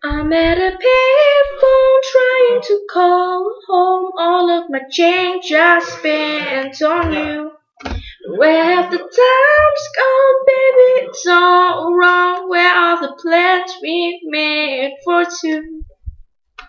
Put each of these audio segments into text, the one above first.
I'm at a payphone trying to call home. All of my change I spent on you. Where have the times gone, baby? It's all wrong. Where are the plans we made for two?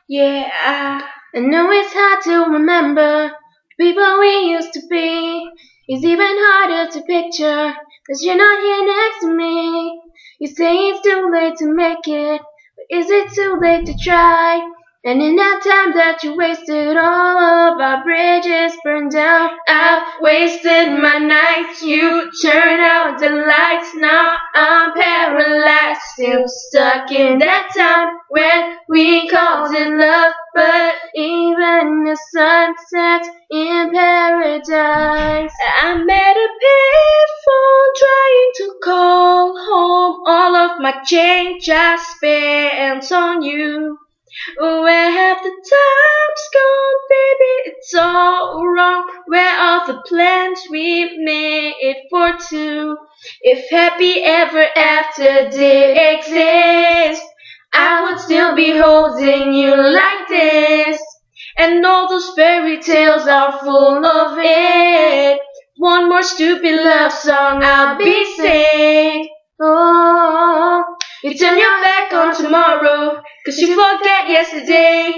Yeah, I know it's hard to remember the people we used to be. It's even harder to picture 'cause you're not here next to me. You say it's too late to make it, but is it too late to try? And in that time that you wasted, all of our bridges burned down. I've wasted my nights, you turned out the lights. Now I'm paralyzed, still stuck in that time when we called it love. But even the sun sets in paradise. I'm at a payphone trying to call home. All of my change I spent on you. Where have the times gone, baby? It's all wrong. Where are the plans we made for two? If happy ever after did exist, I would still be holding you like this. And all those fairy tales are full of it. One more stupid love song I'll be singing. Oh, you turn your back on tomorrow 'cause you forget yesterday.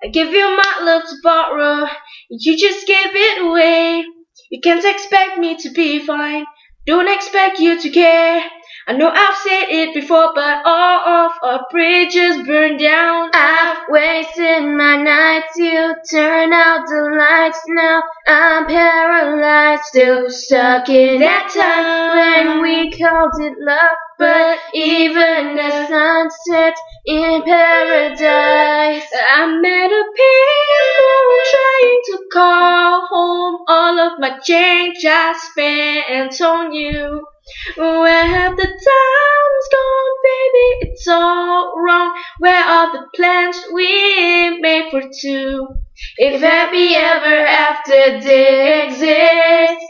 I give you my love to borrow, and you just gave it away. You can't expect me to be fine, don't expect you to care. I know I've said it before, but all of our bridges burned down. I've wasted my nights, you turn out the lights. Now I'm paralyzed, still stuck in that time when we called it love. But even the sun sets in paradise. I'm at a payphone trying to call home. All of my change I spent on you. Where have the times gone, baby? It's all wrong. Where are the plans we made for two? If happy ever after did exist,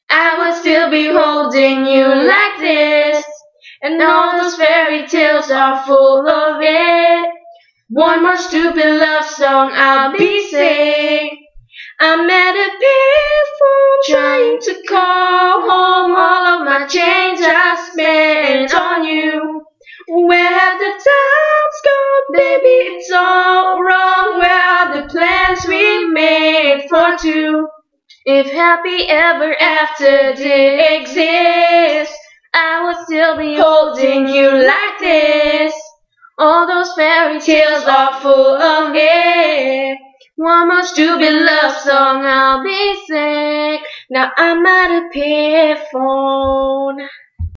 I would still be holding you like this. And all those fairy tales are full of it. One more stupid love song I'll be singing. I'm at a payphone trying to call home. All of my change I spent on you. Where have the times gone, baby? It's all wrong. Where are the plans we made for two? If happy ever after did exist, I would still be holding you like this. All those fairy tales are full of it. One more stupid love song I'll be singing. Now I'm at a payphone.